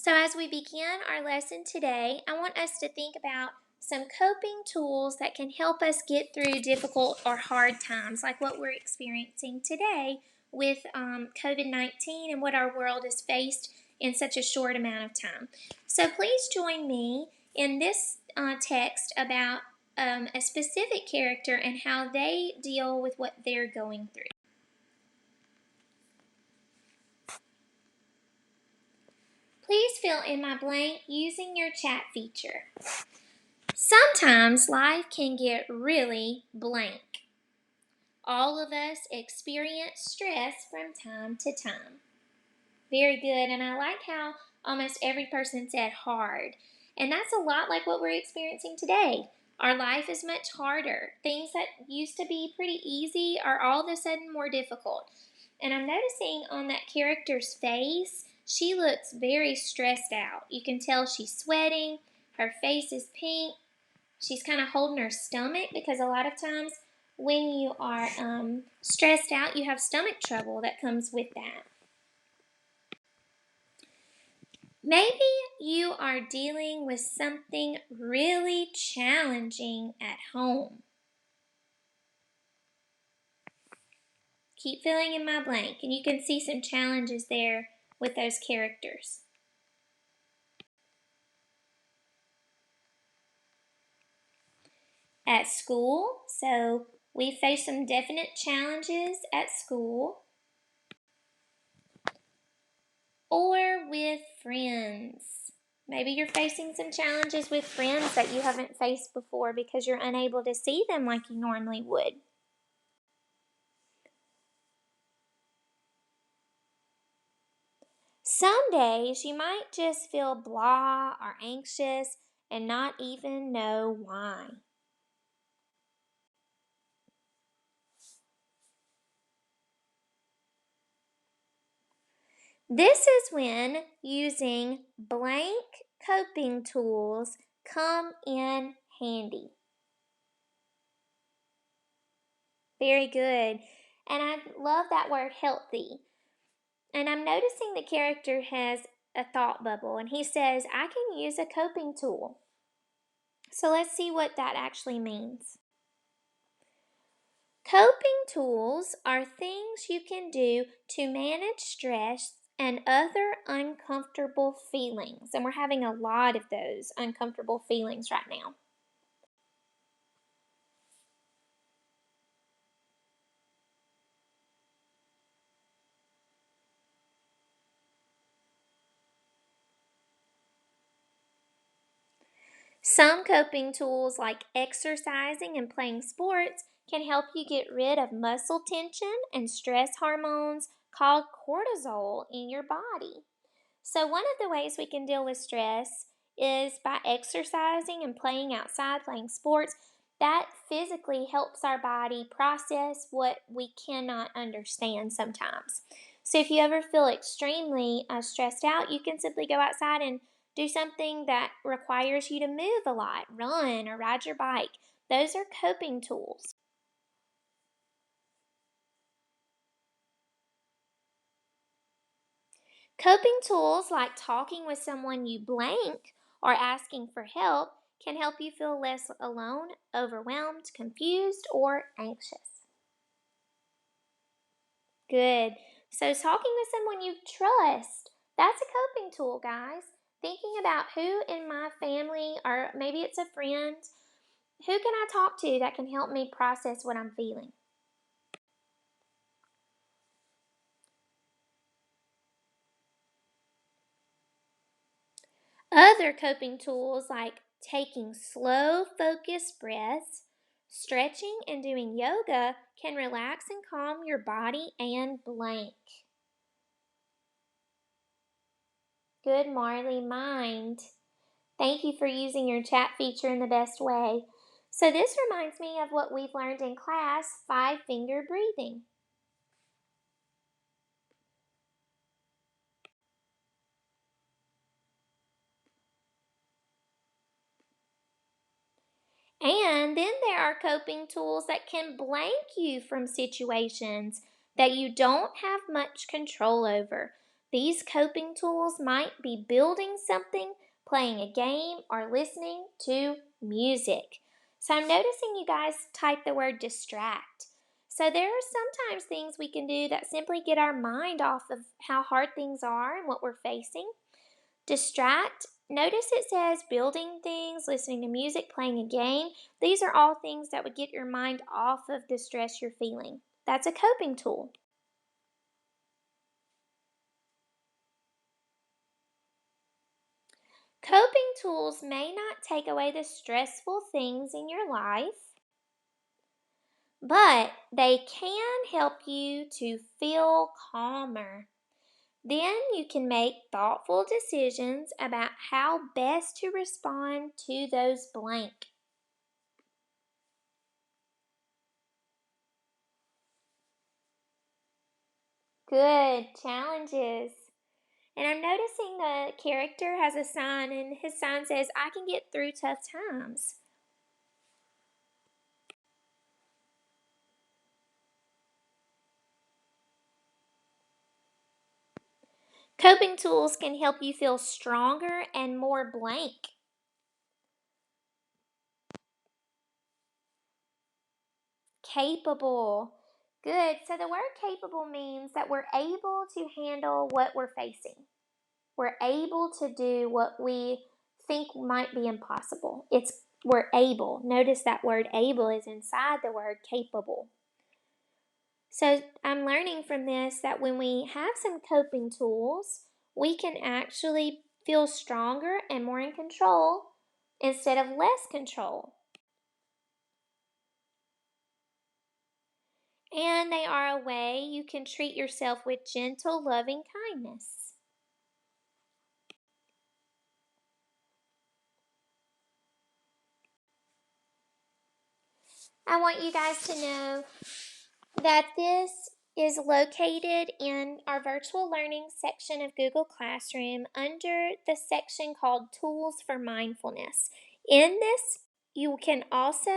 So, as we begin our lesson today, I want us to think about some coping tools that can help us get through difficult or hard times, like what we're experiencing today with COVID 19 and what our world has faced in such a short amount of time. So, please join me in this text about a specific character and how they deal with what they're going through. Please fill in my blank using your chat feature. Sometimes life can get really blank. All of us experience stress from time to time. Very good, and I like how almost every person said hard. And that's a lot like what we're experiencing today. Our life is much harder. Things that used to be pretty easy are all of a sudden more difficult. And I'm noticing on that character's face, she looks very stressed out. You can tell she's sweating, her face is pink, she's kind of holding her stomach because a lot of times when you are stressed out, you have stomach trouble that comes with that. Maybe you are dealing with something really challenging at home. Keep filling in my blank, and you can see some challenges there with those characters. At school, so we face some definite challenges at school. Or with friends. Maybe you're facing some challenges with friends that you haven't faced before because you're unable to see them like you normally would. Some days you might just feel blah or anxious and not even know why. This is when using blank coping tools come in handy. Very good. And I love that word healthy. And I'm noticing the character has a thought bubble, and he says, I can use a coping tool. So let's see what that actually means. Coping tools are things you can do to manage stress and other uncomfortable feelings. And we're having a lot of those uncomfortable feelings right now. Some coping tools, like exercising and playing sports, can help you get rid of muscle tension and stress hormones called cortisol in your body. So, one of the ways we can deal with stress is by exercising and playing outside, playing sports. That physically helps our body process what we cannot understand sometimes. So, if you ever feel extremely stressed out, you can simply go outside and do something that requires you to move a lot, run or ride your bike. Those are coping tools. Coping tools like talking with someone you blank or asking for help can help you feel less alone, overwhelmed, confused, or anxious. Good. So, talking with someone you trust, that's a coping tool, guys. Thinking about who in my family, or maybe it's a friend, who can I talk to that can help me process what I'm feeling? Other coping tools like taking slow, focused breaths, stretching, and doing yoga can relax and calm your body and blank. Good, Marley, mind. Thank you for using your chat feature in the best way. So, this reminds me of what we've learned in class, 5-finger breathing. And then there are coping tools that can blank you from situations that you don't have much control over. These coping tools might be building something, playing a game, or listening to music. So I'm noticing you guys type the word distract. So there are sometimes things we can do that simply get our mind off of how hard things are and what we're facing. Distract. Notice it says building things, listening to music, playing a game. These are all things that would get your mind off of the stress you're feeling. That's a coping tool. Coping tools may not take away the stressful things in your life, but they can help you to feel calmer. Then you can make thoughtful decisions about how best to respond to those blank. Good challenges. And I'm noticing the character has a sign, and his sign says, I can get through tough times. Coping tools can help you feel stronger and more blank. Capable. Good. So the word capable means that we're able to handle what we're facing. We're able to do what we think might be impossible. We're able. Notice that word able is inside the word capable. So I'm learning from this that when we have some coping tools, we can actually feel stronger and more in control instead of less control. And they are a way you can treat yourself with gentle, loving kindness. I want you guys to know that this is located in our virtual learning section of Google Classroom under the section called Tools for Mindfulness. In this, you can also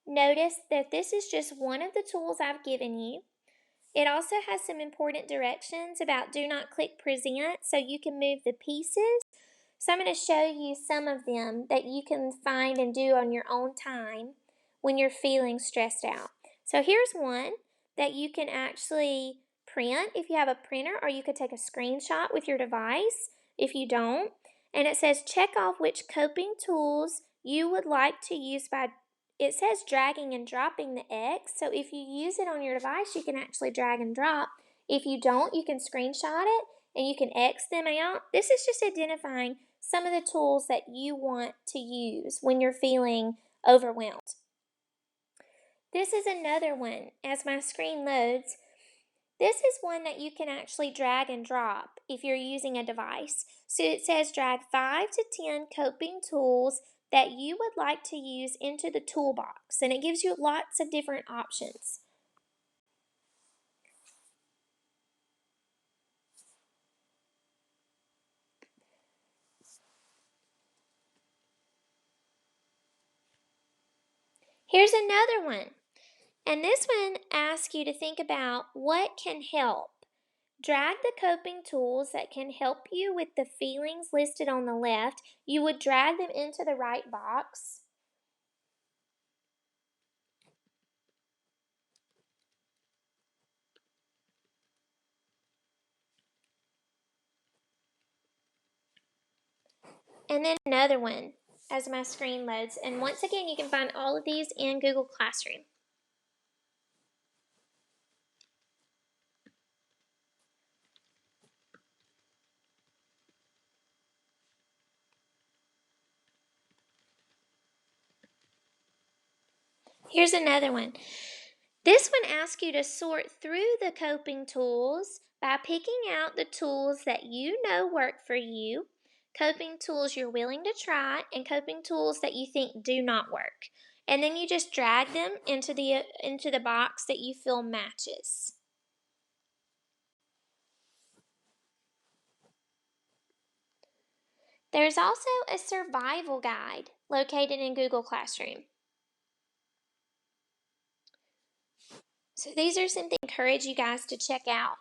notice that this is just one of the tools I've given you. It also has some important directions about do not click present so you can move the pieces. So I'm going to show you some of them that you can find and do on your own time when you're feeling stressed out. So here's one that you can actually print if you have a printer, or you could take a screenshot with your device if you don't. And it says check off which coping tools you would like to use by, it says dragging and dropping the X. So if you use it on your device, you can actually drag and drop. If you don't, you can screenshot it and you can X them out. This is just identifying some of the tools that you want to use when you're feeling overwhelmed. This is another one. As my screen loads, this is one that you can actually drag and drop if you're using a device. So it says drag 5 to 10 coping tools that you would like to use into the toolbox, and it gives you lots of different options. Here's another one. And this one asks you to think about what can help. Drag the coping tools that can help you with the feelings listed on the left. You would drag them into the right box. And then another one as my screen loads. And once again, you can find all of these in Google Classroom. Here's another one. This one asks you to sort through the coping tools by picking out the tools that you know work for you, coping tools you're willing to try, and coping tools that you think do not work. And then you just drag them into the box that you feel matches. There's also a survival guide located in Google Classroom. So these are some things I encourage you guys to check out.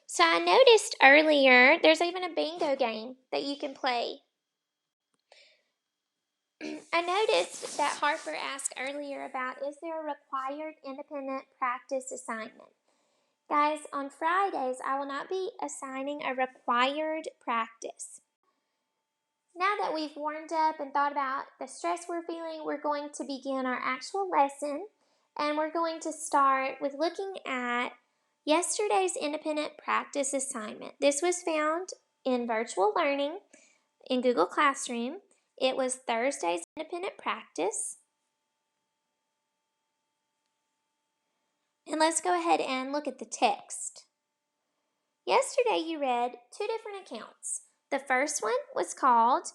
So I noticed earlier there's even a bingo game that you can play. I noticed that Harper asked earlier about, is there a required independent practice assignment? Guys, on Fridays, I will not be assigning a required practice. Now that we've warmed up and thought about the stress we're feeling, we're going to begin our actual lesson, and we're going to start with looking at yesterday's independent practice assignment. This was found in virtual learning in Google Classroom. It was Thursday's independent practice. And let's go ahead and look at the text. Yesterday you read two different accounts. The first one was called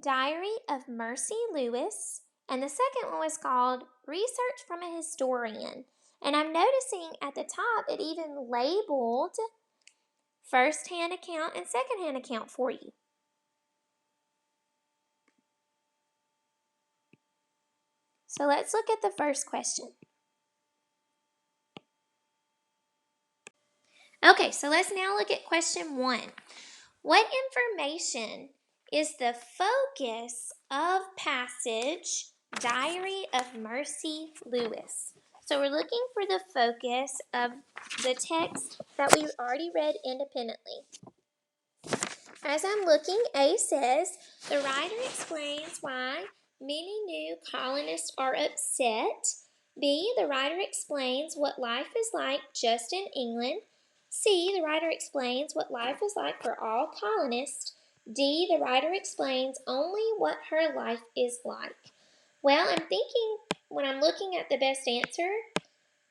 Diary of Mercy Lewis, and the second one was called Research from a Historian. And I'm noticing at the top it even labeled first-hand account and second-hand account for you. So let's look at the first question. Okay, so let's now look at question 1. What information is the focus of passage Diary of Mercy Lewis? So we're looking for the focus of the text that we already read independently. As I'm looking, A says, the writer explains why many new colonists are upset. B, the writer explains what life is like just in England. C, the writer explains what life is like for all colonists. D, the writer explains only what her life is like. Well, I'm thinking when I'm looking at the best answer,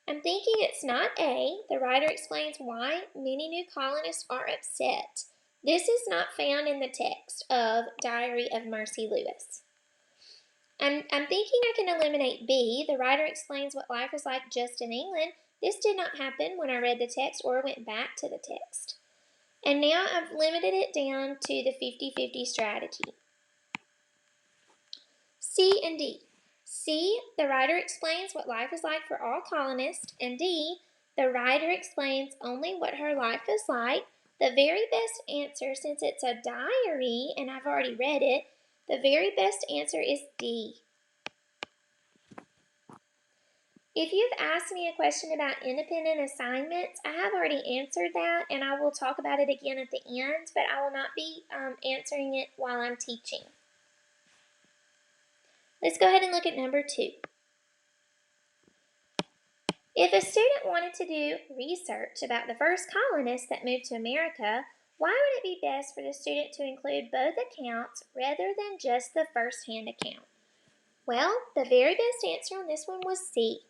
I'm thinking it's not A, the writer explains why many new colonists are upset. This is not found in the text of Diary of Mercy Lewis. I'm thinking I can eliminate B, the writer explains what life is like just in England. This did not happen when I read the text or went back to the text. And now I've limited it down to the 50-50 strategy. C and D. C, the writer explains what life is like for all colonists, and D, the writer explains only what her life is like. The very best answer, since it's a diary and I've already read it, the very best answer is D. If you've asked me a question about independent assignments, I have already answered that, and I will talk about it again at the end, but I will not be answering it while I'm teaching. Let's go ahead and look at number 2. If a student wanted to do research about the first colonists that moved to America, why would it be best for the student to include both accounts rather than just the first-hand account? Well, the very best answer on this one was C.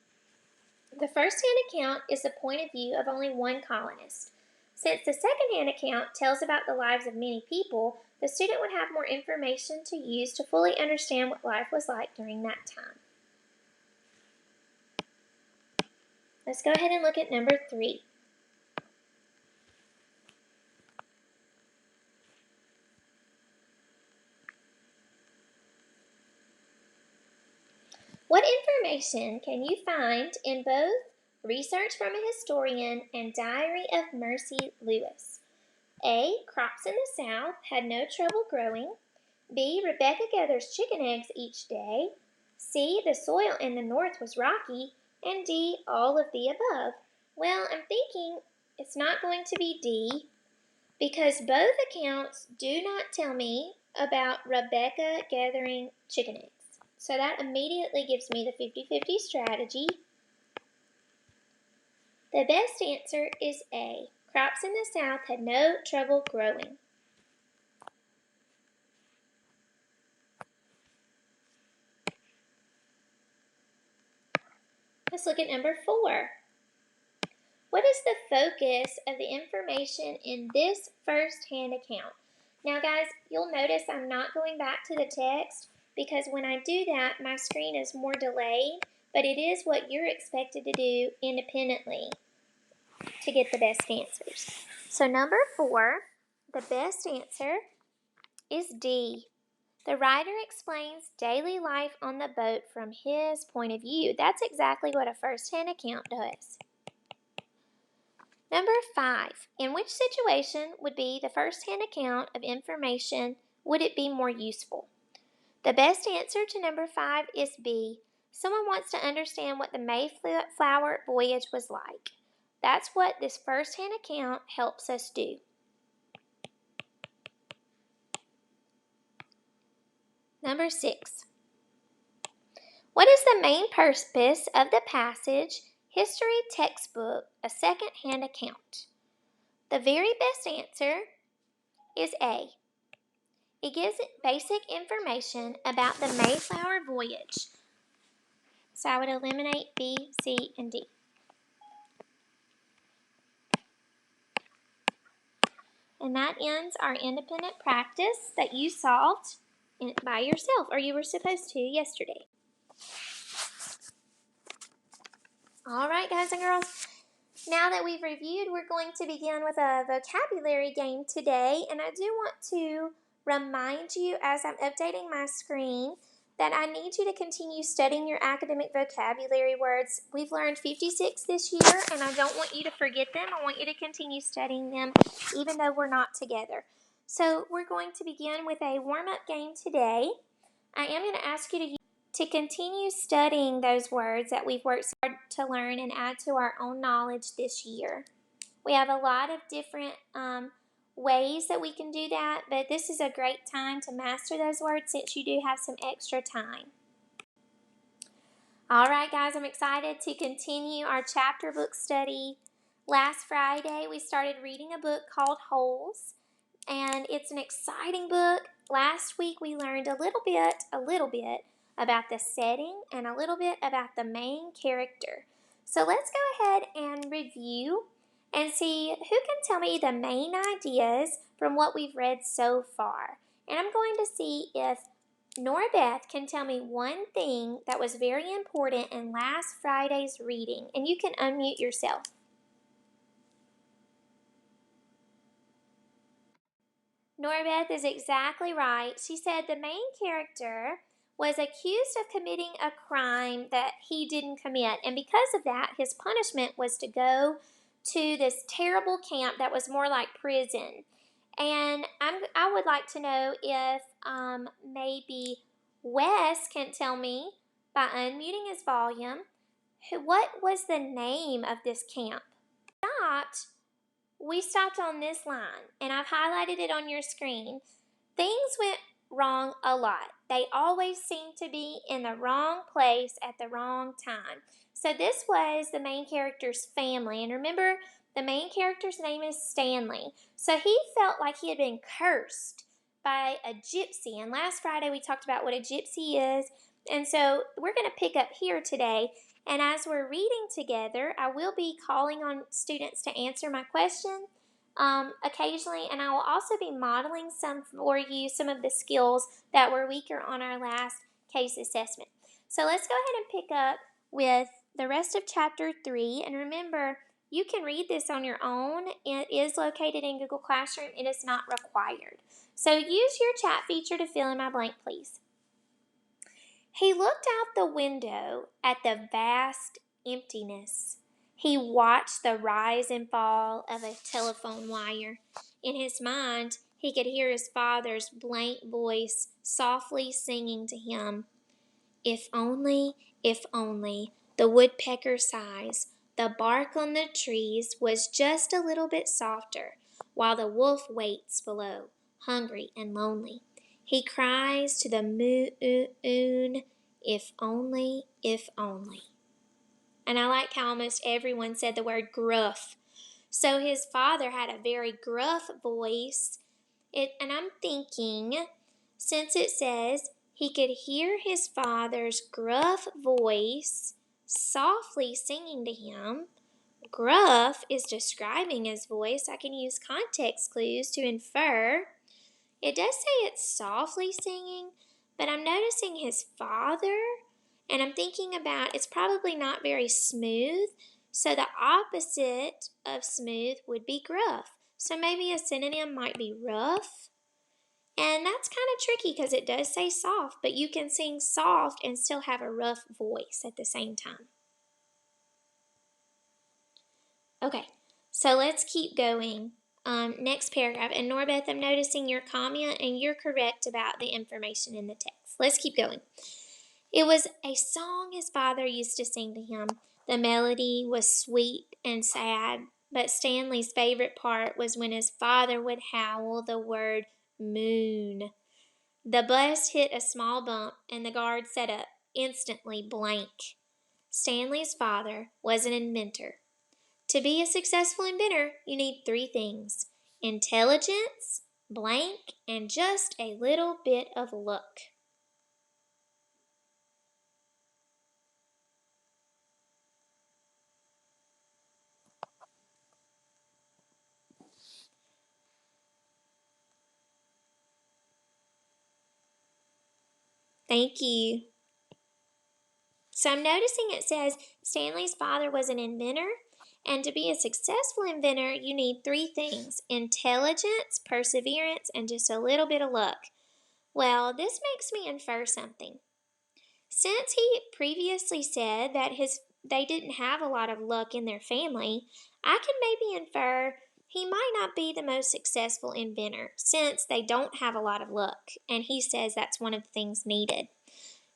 The first-hand account is the point of view of only one colonist. Since the second-hand account tells about the lives of many people, the student would have more information to use to fully understand what life was like during that time. Let's go ahead and look at number 3. What information can you find in both Research from a Historian and Diary of Mercy Lewis? A, crops in the South had no trouble growing. B, Rebecca gathers chicken eggs each day. C, the soil in the North was rocky. And D, all of the above. Well, I'm thinking it's not going to be D, because both accounts do not tell me about Rebecca gathering chicken eggs. So that immediately gives me the 50-50 strategy. The best answer is A. Crops in the South had no trouble growing. Let's look at number 4. What is the focus of the information in this first-hand account? Now guys, you'll notice I'm not going back to the text because when I do that, my screen is more delayed, but it is what you're expected to do independently to get the best answers. So number 4, the best answer is D. The writer explains daily life on the boat from his point of view. That's exactly what a first-hand account does. Number 5. In which situation would be the first-hand account of information would it be more useful? The best answer to number 5 is B. Someone wants to understand what the Mayflower voyage was like. That's what this first-hand account helps us do. Number 6. What is the main purpose of the passage, history textbook, a second-hand account? The very best answer is A. It gives basic information about the Mayflower voyage. So I would eliminate B, C, and D. And that ends our independent practice that you solved by yourself, or you were supposed to yesterday. All right, guys and girls. Now that we've reviewed, we're going to begin with a vocabulary game today. And I do want to remind you, as I'm updating my screen, that I need you to continue studying your academic vocabulary words. We've learned 56 this year, and I don't want you to forget them. I want you to continue studying them, even though we're not together. So we're going to begin with a warm-up game today. I am going to ask you to continue studying those words that we've worked hard to learn and add to our own knowledge this year. We have a lot of different ways that we can do that, but this is a great time to master those words since you do have some extra time. All right, guys, I'm excited to continue our chapter book study. Last Friday, we started reading a book called Holes, and it's an exciting book. Last week, we learned a little bit about the setting and a little bit about the main character. So let's go ahead and review and see who can tell me the main ideas from what we've read so far. And I'm going to see if Nora Beth can tell me one thing that was very important in last Friday's reading. And you can unmute yourself. Nora Beth is exactly right. She said the main character was accused of committing a crime that he didn't commit. And because of that, his punishment was to go to this terrible camp that was more like prison. And I would like to know if maybe Wes can tell me, by unmuting his volume, what was the name of this camp? We stopped on this line, and I've highlighted it on your screen. Things went wrong a lot. They always seem to be in the wrong place at the wrong time. So this was the main character's family. And remember, the main character's name is Stanley. So he felt like he had been cursed by a gypsy. And last Friday we talked about what a gypsy is. And so we're going to pick up here today. And as we're reading together, I will be calling on students to answer my question occasionally, and I will also be modeling some for you, some of the skills that were weaker on our last case assessment. So let's go ahead and pick up with the rest of Chapter 3. And remember, you can read this on your own. It is located in Google Classroom. It is not required. So use your chat feature to fill in my blank, please. He looked out the window at the vast emptiness. He watched the rise and fall of a telephone wire. In his mind, he could hear his father's blank voice softly singing to him. If only, the woodpecker sighs, the bark on the trees was just a little bit softer, while the wolf waits below, hungry and lonely. He cries to the moon, if only, if only. And I like how almost everyone said the word gruff. So his father had a very gruff voice. And I'm thinking, since it says he could hear his father's gruff voice softly singing to him, gruff is describing his voice. I can use context clues to infer. It does say it's softly singing, but I'm noticing his father, and I'm thinking about it's probably not very smooth, so the opposite of smooth would be gruff. So maybe a synonym might be rough, and that's kind of tricky because it does say soft, but you can sing soft and still have a rough voice at the same time. Okay, So let's keep going. Next paragraph. And Norbeth, I'm noticing your comment and you're correct about the information in the text. Let's keep going. It was a song his father used to sing to him. The melody was sweet and sad, but Stanley's favorite part was when his father would howl the word moon. The bus hit a small bump and the guard sat up, instantly blank. Stanley's father was an inventor. To be a successful inventor, you need three things: intelligence, blank, and just a little bit of luck. Thank you. So I'm noticing it says Stanley's father was an inventor, and to be a successful inventor, you need three things: intelligence, perseverance, and just a little bit of luck. Well, this makes me infer something. Since he previously said that they didn't have a lot of luck in their family, I can maybe infer he might not be the most successful inventor since they don't have a lot of luck, and he says that's one of the things needed.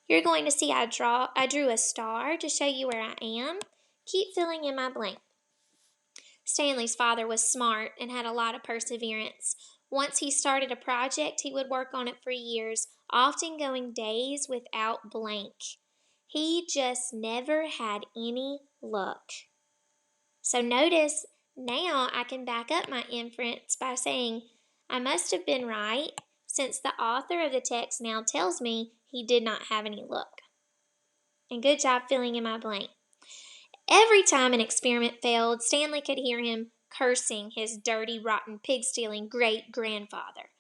You're going to see I drew a star to show you where I am. Keep filling in my blank. Stanley's father was smart and had a lot of perseverance. Once he started a project, he would work on it for years, often going days without blank. He just never had any luck. So notice now I can back up my inference by saying I must have been right since the author of the text now tells me he did not have any luck. And good job filling in my blank. Every time an experiment failed, Stanley could hear him cursing his dirty, rotten, pig stealing great grandfather.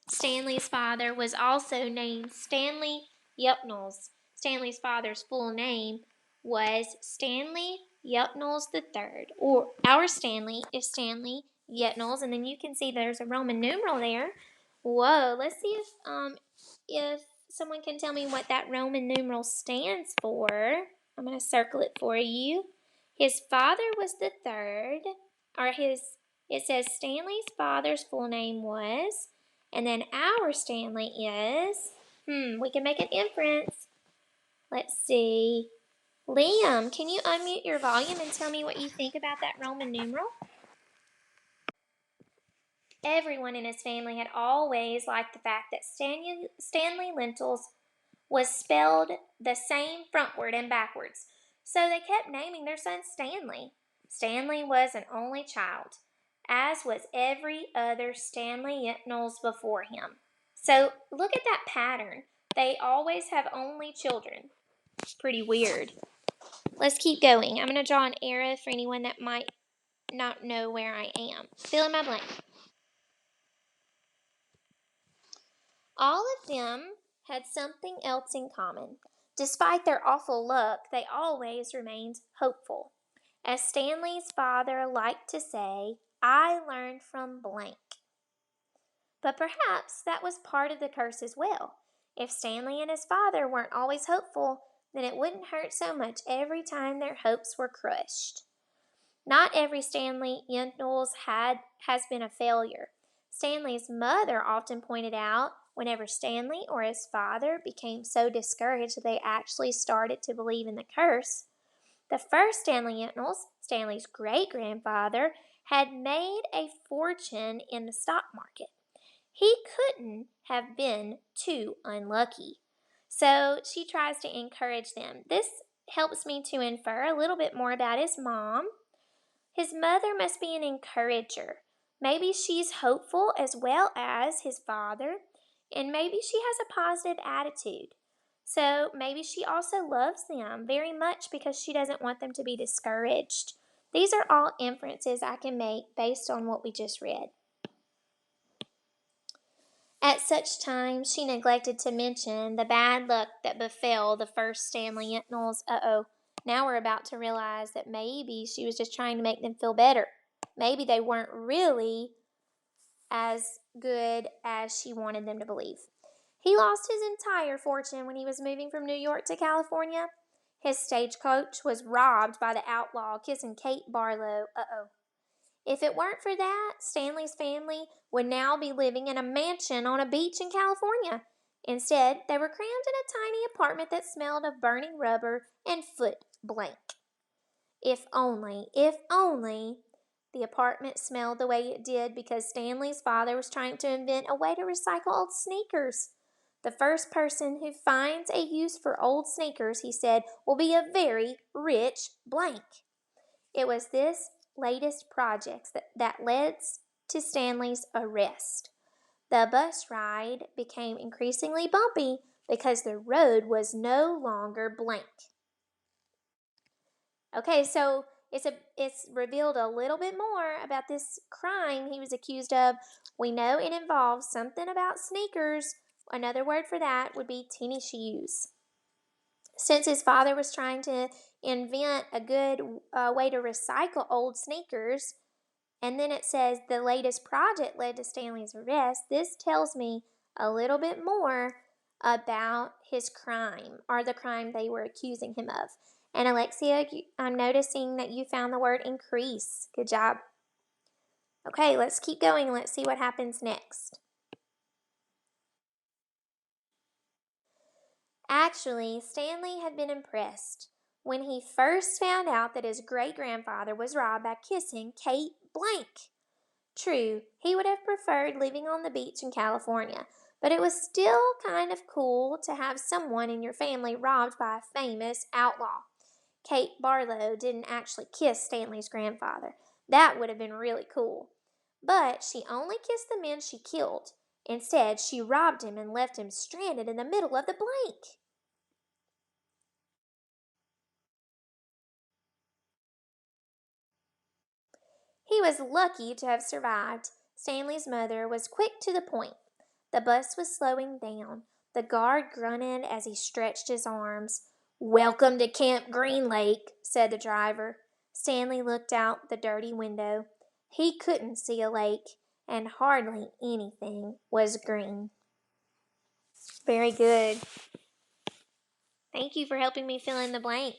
Stanley's father was also named Stanley Yupnels. Stanley's father's full name was Stanley Yupnels III, or our Stanley is Stanley Yupnels, and then you can see there's a Roman numeral there. Whoa, let's see if someone can tell me what that Roman numeral stands for. I'm going to circle it for you. His father was the third, or it says Stanley's father's full name was, and then our Stanley is, we can make an inference. Let's see. Liam, can you unmute your volume and tell me what you think about that Roman numeral? Everyone in his family had always liked the fact that Stanley Lentils was spelled the same frontward and backwards, so they kept naming their son Stanley. Stanley was an only child, as was every other Stanley Yentnals before him. So look at that pattern. They always have only children. It's pretty weird. Let's keep going. I'm going to draw an arrow for anyone that might not know where I am. Fill in my blank. All of them had something else in common. Despite their awful luck, they always remained hopeful. As Stanley's father liked to say, I learned from blank. But perhaps that was part of the curse as well. If Stanley and his father weren't always hopeful, then it wouldn't hurt so much every time their hopes were crushed. Not every Stanley Yentnals has been a failure. Stanley's mother often pointed out whenever Stanley or his father became so discouraged they actually started to believe in the curse. The first Stanley Yentnals, Stanley's great-grandfather, had made a fortune in the stock market. He couldn't have been too unlucky. So she tries to encourage them. This helps me to infer a little bit more about his mom. His mother must be an encourager. Maybe she's hopeful as well as his father, and maybe she has a positive attitude. So maybe she also loves them very much because she doesn't want them to be discouraged. These are all inferences I can make based on what we just read. At such times, she neglected to mention the bad luck that befell the first Stanley Yentnals. Now we're about to realize that maybe she was just trying to make them feel better. Maybe they weren't really as good as she wanted them to believe. He lost his entire fortune when he was moving from New York to California. His stagecoach was robbed by the outlaw Kissing Kate Barlow. If it weren't for that, Stanley's family would now be living in a mansion on a beach in California. Instead, they were crammed in a tiny apartment that smelled of burning rubber and foot blank. If only the apartment smelled the way it did because Stanley's father was trying to invent a way to recycle old sneakers. The first person who finds a use for old sneakers, he said, will be a very rich blank. It was this latest project that led to Stanley's arrest. The bus ride became increasingly bumpy because the road was no longer blank. Okay, so it's revealed a little bit more about this crime he was accused of. We know it involves something about sneakers. Another word for that would be tennis shoes. Since his father was trying to invent a good way to recycle old sneakers, and then it says the latest project led to Stanley's arrest, this tells me a little bit more about his crime, or the crime they were accusing him of. And Alexia, I'm noticing that you found the word increase. Good job. Okay, let's keep going. Let's see what happens next. Actually, Stanley had been impressed when he first found out that his great-grandfather was robbed by kissing Kate Blank. True, he would have preferred living on the beach in California, but it was still kind of cool to have someone in your family robbed by a famous outlaw. Kate Barlow didn't actually kiss Stanley's grandfather. That would have been really cool. But she only kissed the men she killed. Instead, she robbed him and left him stranded in the middle of the blank. He was lucky to have survived. Stanley's mother was quick to the point. The bus was slowing down. The guard grunted as he stretched his arms. "Welcome to Camp Green Lake," said the driver. Stanley looked out the dirty window. He couldn't see a lake, and hardly anything was green. Very good. Thank you for helping me fill in the blank.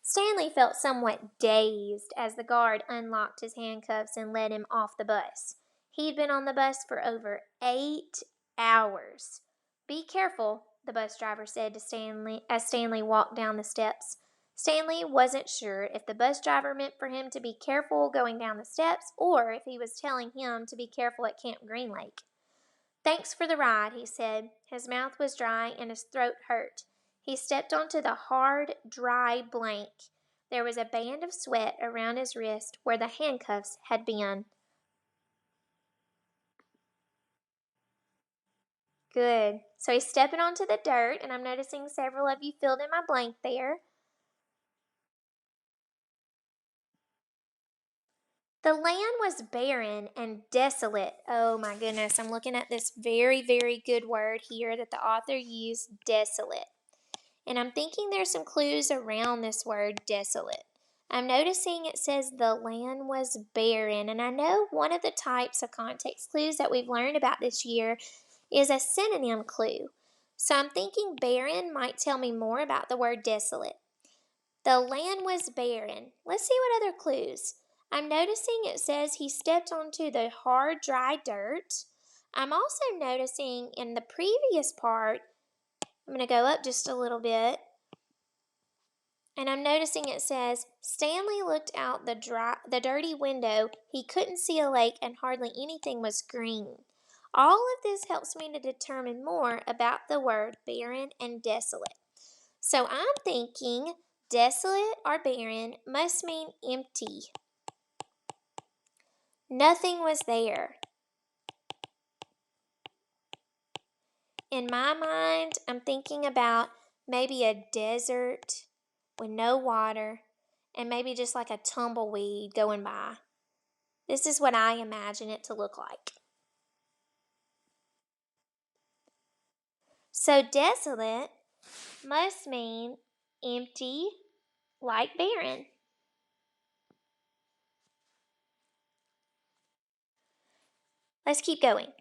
Stanley felt somewhat dazed as the guard unlocked his handcuffs and led him off the bus. He'd been on the bus for over 8 hours. "Be careful," the bus driver said to Stanley as Stanley walked down the steps. Stanley wasn't sure if the bus driver meant for him to be careful going down the steps or if he was telling him to be careful at Camp Green Lake. "Thanks for the ride," he said. His mouth was dry and his throat hurt. He stepped onto the hard, dry blank. There was a band of sweat around his wrist where the handcuffs had been. Good. So he's stepping onto the dirt, and I'm noticing several of you filled in my blank there. The land was barren and desolate. Oh my goodness, I'm looking at this very, very good word here that the author used, desolate. And I'm thinking there's some clues around this word desolate. I'm noticing it says the land was barren, and I know one of the types of context clues that we've learned about this year is a synonym clue. So I'm thinking barren might tell me more about the word desolate. The land was barren. Let's see what other clues. I'm noticing it says he stepped onto the hard, dry dirt. I'm also noticing in the previous part, I'm going to go up just a little bit, and I'm noticing it says Stanley looked out the dirty window. He couldn't see a lake and hardly anything was green. All of this helps me to determine more about the word barren and desolate. So I'm thinking desolate or barren must mean empty. Nothing was there. In my mind, I'm thinking about maybe a desert with no water and maybe just like a tumbleweed going by. This is what I imagine it to look like. So desolate must mean empty, like barren. Let's keep going.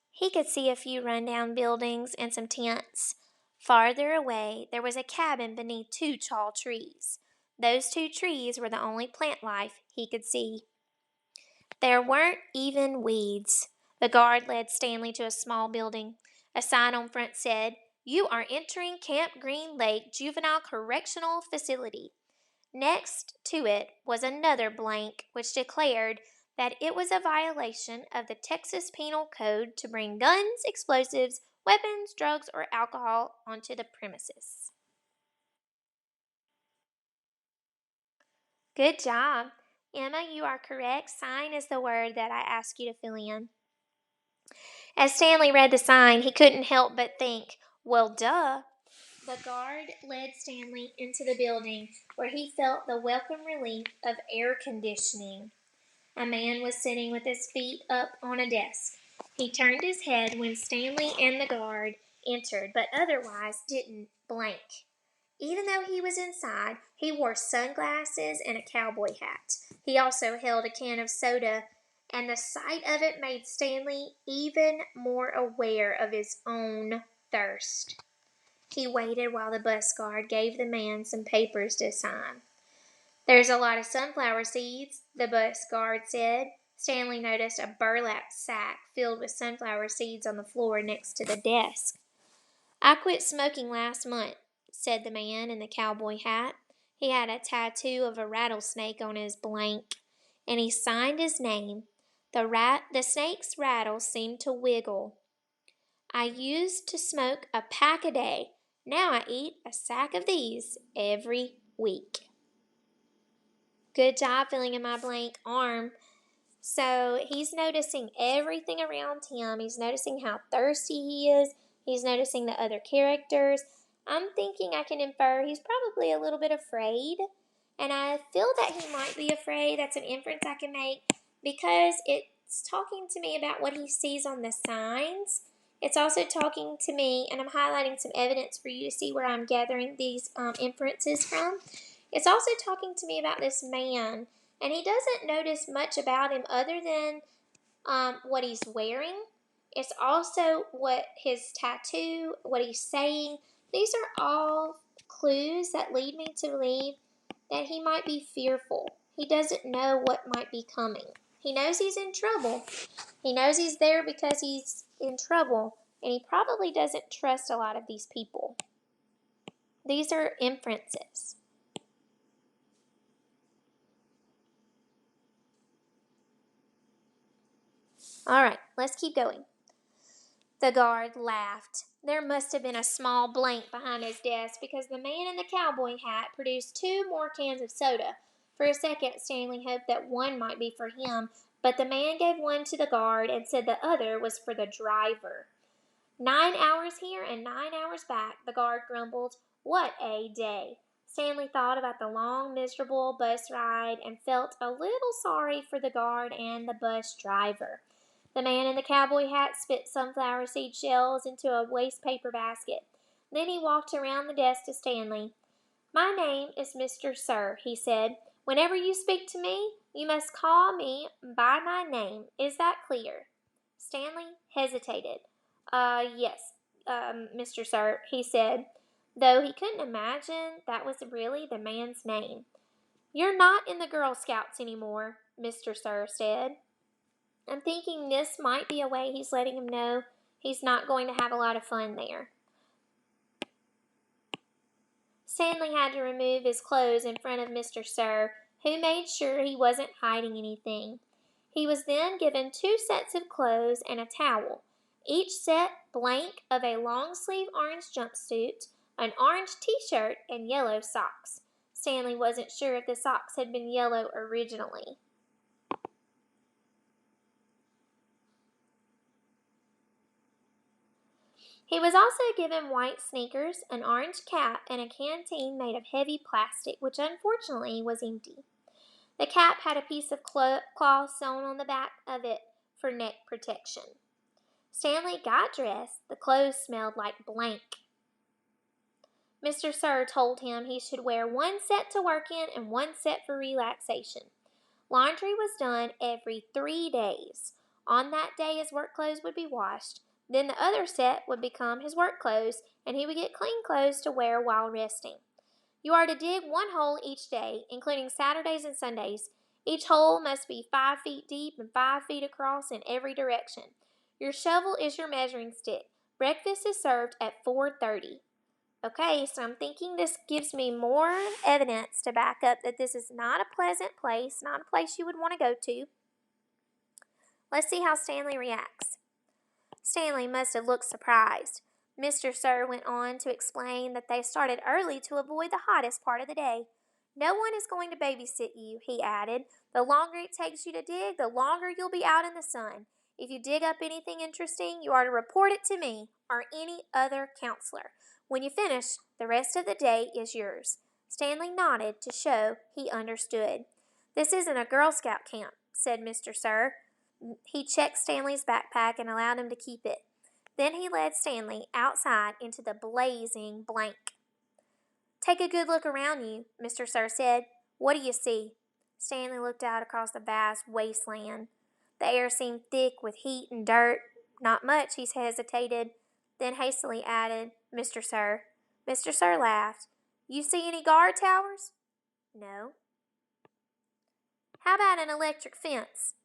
He could see a few rundown buildings and some tents. Farther away, there was a cabin beneath two tall trees. Those two trees were the only plant life he could see. There weren't even weeds. The guard led Stanley to a small building. A sign on front said, "You are entering Camp Green Lake Juvenile Correctional Facility." Next to it was another blank which declared that it was a violation of the Texas Penal Code to bring guns, explosives, weapons, drugs, or alcohol onto the premises. Good job. Emma, you are correct. Sign is the word that I asked you to fill in. As Stanley read the sign, he couldn't help but think, well, duh. The guard led Stanley into the building where he felt the welcome relief of air conditioning. A man was sitting with his feet up on a desk. He turned his head when Stanley and the guard entered, but otherwise didn't blank. Even though he was inside, he wore sunglasses and a cowboy hat. He also held a can of soda, and the sight of it made Stanley even more aware of his own thirst. He waited while the bus guard gave the man some papers to sign. "There's a lot of sunflower seeds," the bus guard said. Stanley noticed a burlap sack filled with sunflower seeds on the floor next to the desk. "I quit smoking last month," said the man in the cowboy hat. He had a tattoo of a rattlesnake on his blank, and he signed his name. The snake's rattle seemed to wiggle. "I used to smoke a pack a day. Now I eat a sack of these every week." Good job filling in my blank arm. So he's noticing everything around him. He's noticing how thirsty he is. He's noticing the other characters. I'm thinking I can infer he's probably a little bit afraid. And I feel that he might be afraid. That's an inference I can make because it's talking to me about what he sees on the signs. It's also talking to me, and I'm highlighting some evidence for you to see where I'm gathering these inferences from. It's also talking to me about this man, and he doesn't notice much about him other than what he's wearing. It's also what his tattoo, what he's saying. These are all clues that lead me to believe that he might be fearful. He doesn't know what might be coming. He knows he's in trouble. He knows he's there because he's in trouble, and he probably doesn't trust a lot of these people. These are inferences. All right, let's keep going. The guard laughed. There must have been a small blank behind his desk because the man in the cowboy hat produced two more cans of soda. For a second, Stanley hoped that one might be for him, but the man gave one to the guard and said the other was for the driver. 9 hours here and 9 hours back, the guard grumbled. What a day! Stanley thought about the long, miserable bus ride and felt a little sorry for the guard and the bus driver. The man in the cowboy hat spit sunflower seed shells into a waste paper basket. Then he walked around the desk to Stanley. "My name is Mr. Sir," he said. "Whenever you speak to me, you must call me by my name. Is that clear?" Stanley hesitated. Yes, Mr. Sir," he said, though he couldn't imagine that was really the man's name. "You're not in the Girl Scouts anymore," Mr. Sir said. I'm thinking this might be a way he's letting him know he's not going to have a lot of fun there. Stanley had to remove his clothes in front of Mr. Sir, who made sure he wasn't hiding anything. He was then given 2 sets of clothes and a towel, each set blank of a long-sleeve orange jumpsuit, an orange t-shirt, and yellow socks. Stanley wasn't sure if the socks had been yellow originally. He was also given white sneakers, an orange cap, and a canteen made of heavy plastic, which unfortunately was empty. The cap had a piece of cloth sewn on the back of it for neck protection. Stanley got dressed. The clothes smelled like blank. Mr. Sir told him he should wear 1 set to work in and 1 set for relaxation. Laundry was done every 3 days. On that day his work clothes would be washed. Then the other set would become his work clothes, and he would get clean clothes to wear while resting. You are to dig one hole each day, including Saturdays and Sundays. Each hole must be 5 feet deep and 5 feet across in every direction. Your shovel is your measuring stick. Breakfast is served at 4:30. Okay, so I'm thinking this gives me more evidence to back up that this is not a pleasant place, not a place you would want to go to. Let's see how Stanley reacts. Stanley must have looked surprised. Mr. Sir went on to explain that they started early to avoid the hottest part of the day. No one is going to babysit you, he added. The longer it takes you to dig, the longer you'll be out in the sun. If you dig up anything interesting, you are to report it to me or any other counselor. When you finish, the rest of the day is yours. Stanley nodded to show he understood. This isn't a Girl Scout camp, said Mr. Sir. He checked Stanley's backpack and allowed him to keep it. Then he led Stanley outside into the blazing blank. Take a good look around you, Mr. Sir said. What do you see? Stanley looked out across the vast wasteland. The air seemed thick with heat and dirt. Not much, he hesitated, then hastily added, Mr. Sir. Mr. Sir laughed. You see any guard towers? No. How about an electric fence?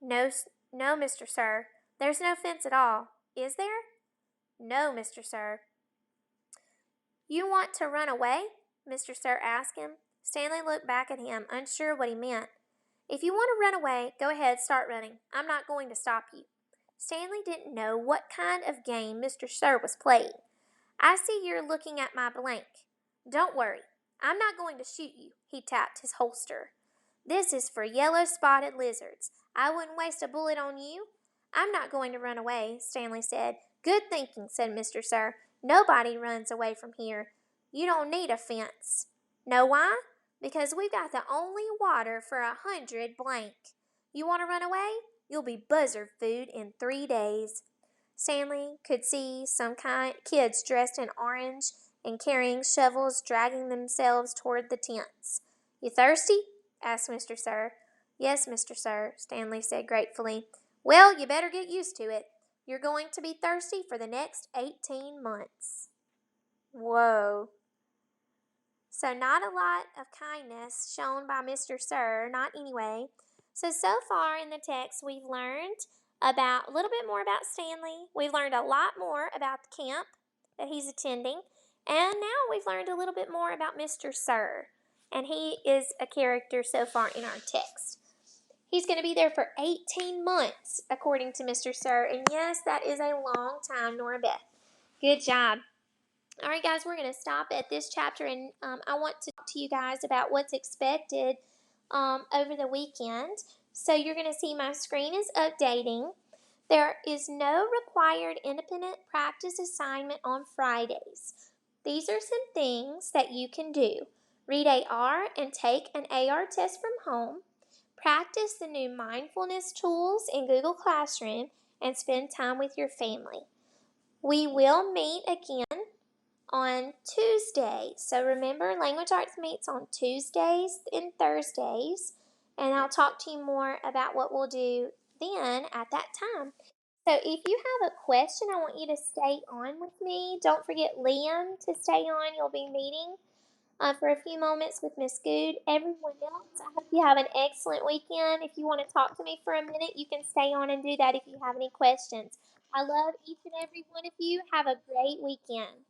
No, Mr. Sir. There's no fence at all. Is there? No, Mr. Sir. You want to run away? Mr. Sir asked him. Stanley looked back at him, unsure what he meant. If you want to run away, go ahead, start running. I'm not going to stop you. Stanley didn't know what kind of game Mr. Sir was playing. I see you're looking at my blank. Don't worry. I'm not going to shoot you, he tapped his holster. This is for yellow-spotted lizards. I wouldn't waste a bullet on you. I'm not going to run away, Stanley said. Good thinking, said Mr. Sir. Nobody runs away from here. You don't need a fence. Know why? Because we've got the only water for 100 blank. You want to run away? You'll be buzzard food in 3 days. Stanley could see some kids dressed in orange and carrying shovels dragging themselves toward the tents. You thirsty? Asked Mr. Sir. Yes, Mr. Sir, Stanley said gratefully. Well, you better get used to it. You're going to be thirsty for the next 18 months. Whoa. So not a lot of kindness shown by Mr. Sir, not anyway. So far in the text, we've learned about a little bit more about Stanley. We've learned a lot more about the camp that he's attending. And now we've learned a little bit more about Mr. Sir. And he is a character so far in our text. He's going to be there for 18 months, according to Mr. Sir. And yes, that is a long time, Nora Beth. Good job. All right, guys, we're going to stop at this chapter, and I want to talk to you guys about what's expected over the weekend. So you're going to see my screen is updating. There is no required independent practice assignment on Fridays. These are some things that you can do. Read AR and take an AR test from home. Practice the new mindfulness tools in Google Classroom and spend time with your family. We will meet again on Tuesday. So remember, Language Arts meets on Tuesdays and Thursdays, and I'll talk to you more about what we'll do then at that time. So if you have a question, I want you to stay on with me. Don't forget Liam to stay on. You'll be meeting for a few moments with Miss Good. Everyone else, I hope you have an excellent weekend. If you want to talk to me for a minute, you can stay on and do that if you have any questions. I love each and every one of you. Have a great weekend.